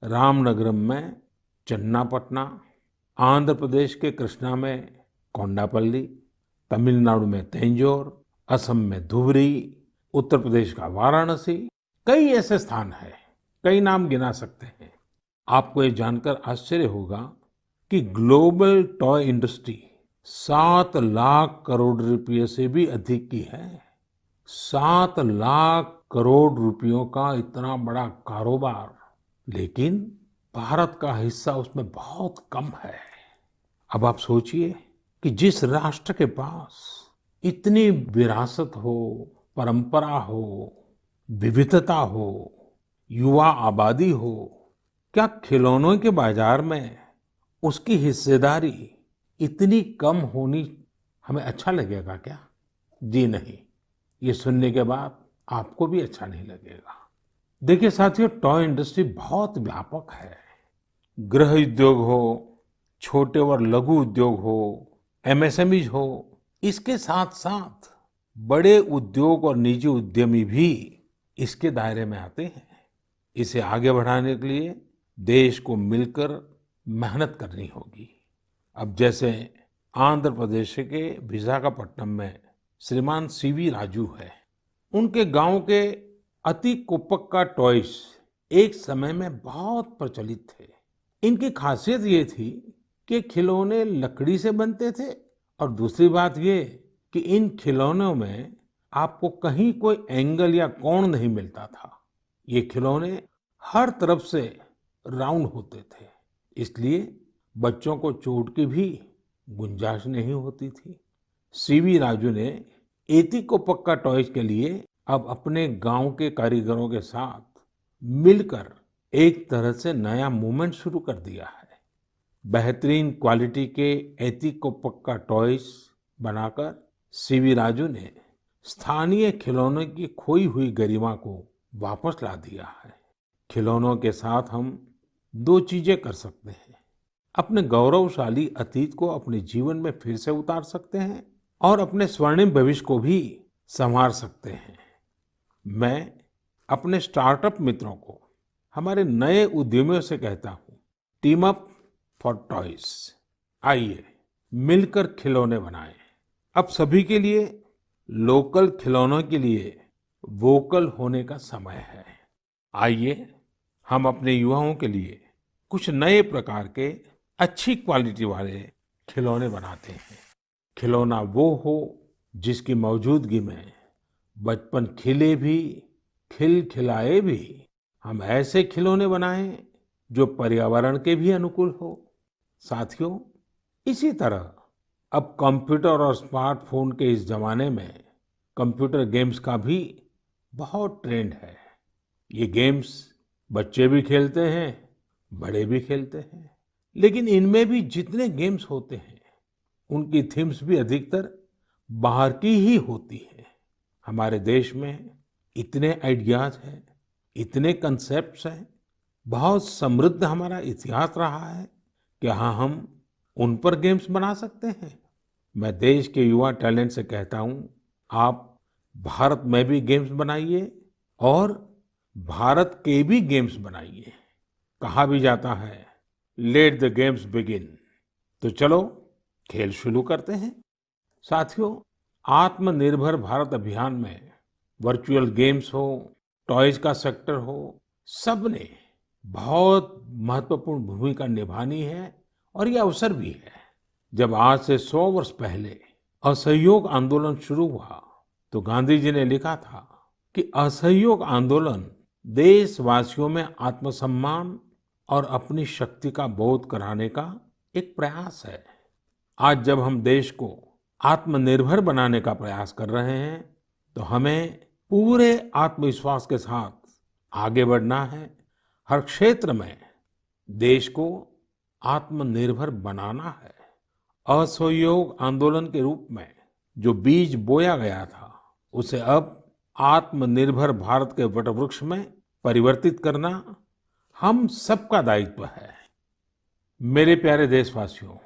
रामनगरम में चन्नापटना, आंध्र प्रदेश के कृष्णा में कोंडापल्ली, तमिलनाडु में तंजौर, असम में धुबरी, उत्तर प्रदेश का वाराणसी, कई ऐसे स्थान हैं, कई नाम गिना सकते हैं। आपको ये जानकर आश्चर्य होगा कि global toy industry 7 lakh crore रुपए से भी अधिक की है। 7 लाख करोड़ रुपयों का इतना बड़ा कारोबार, लेकिन भारत का हिस्सा उसमें बहुत कम है। अब आप सोचिए कि जिस राष्ट्र के पास इतनी विरासत हो, परंपरा हो, विविधता हो, युवा आबादी हो, क्या खिलौनों के बाजार में उसकी हिस्सेदारी इतनी कम होनी हमें अच्छा लगेगा क्या? जी नहीं, ये सुनने के बाद आपको भी अच्छा नहीं लगेगा। देखिए साथियों, टॉय इंडस्ट्री बहुत व्यापक है। गृह उद्योग हो, छोटे और लघु उद्योग हो, एमएसएमईज हो, इसके साथ साथ बड़े उद्योग और निजी उद्यमी भी इसके दायरे में आते हैं। इसे आगे बढ़ाने के लिए देश को मिलकर मेहनत करनी होगी। अब जैसे आंध्र प्रदेश के विशाखापट्टनम में श्रीमान सीवी राजू है। उनके गांव के अति कोप्पका टॉयज एक समय में बहुत प्रचलित थे। इनकी खासियत ये थी कि खिलौने लकड़ी से बनते थे, और दूसरी बात ये कि इन खिलौनों में आपको कहीं कोई एंगल या कोण नहीं मिलता था। ये खिलौने हर तरफ से राउंड होते थे, इसलिए बच्चों को चोट की भी गुंजाइश नहीं होती थी। सीवी राजू ने एतिकोप्पका टॉयज के लिए अब अपने गांव के कारीगरों के साथ मिलकर एक तरह से नया मूवमेंट शुरू कर दिया है। बेहतरीन क्वालिटी के एतिकोप्पका टॉयज बनाकर सीवी राजू ने स्थानीय खिलौनों की खोई हुई गरिमा को वापस ला दिया है। खिलौनों के साथ हम 2 चीजें कर सकते हैं। अपने गौरवशाली अतीत को अपने जीवन में फिर से उतार सकते हैं और अपने स्वर्णिम भविष्य को भी संवार सकते हैं। मैं अपने स्टार्टअप मित्रों को, हमारे नए उद्यमियों से कहता हूँ, टीम अप फॉर टॉयज। आइए मिलकर खिलौने बनाएं। अब सभी के लिए लोकल खिलौनों के लिए वोकल होने का समय है। आइए हम अपने युवाओं के लिए कुछ नए प्रकार के अच्छी क्वालिटी वाले खिलौने बनाते हैं। खिलौना वो हो जिसकी मौजूदगी में बचपन खिले भी, खिलखिलाए भी। हम ऐसे खिलौने बनाएं जो पर्यावरण के भी अनुकूल हो। साथियों, इसी तरह अब कंप्यूटर और स्मार्टफोन के इस जमाने में कंप्यूटर गेम्स का भी बहुत ट्रेंड है। ये गेम्स बच्चे भी खेलते हैं, बड़े भी खेलते हैं, लेकिन इनमें भी जितने गेम्स होते हैं उनकी थीम्स भी अधिकतर बाहर की ही होती है। हमारे देश में इतने आइडियाज हैं, इतने कंसेप्ट्स हैं, बहुत समृद्ध हमारा इतिहास रहा है कि हाँ, हम उन पर गेम्स बना सकते हैं। मैं देश के युवा टैलेंट से कहता हूँ, आप भारत में भी गेम्स बनाइए और भारत के भी गेम्स बनाइए। कहा भी जाता है, लेट द गेम्स बिगिन। तो चलो खेल शुरू करते हैं। साथियों, आत्मनिर्भर भारत अभियान में वर्चुअल गेम्स हो, टॉयज का सेक्टर हो, सबने बहुत महत्वपूर्ण भूमिका निभानी है। और ये अवसर भी है। जब आज से 100 वर्ष पहले असहयोग आंदोलन शुरू हुआ तो गांधी जी ने लिखा था कि असहयोग आंदोलन देशवासियों में आत्मसम्मान और अपनी शक्ति का बोध कराने का एक प्रयास है। आज जब हम देश को आत्मनिर्भर बनाने का प्रयास कर रहे हैं तो हमें पूरे आत्मविश्वास के साथ आगे बढ़ना है। हर क्षेत्र में देश को आत्मनिर्भर बनाना है। असहयोग आंदोलन के रूप में जो बीज बोया गया था उसे अब आत्मनिर्भर भारत के वटवृक्ष में परिवर्तित करना हम सबका दायित्व है। मेरे प्यारे देशवासियों,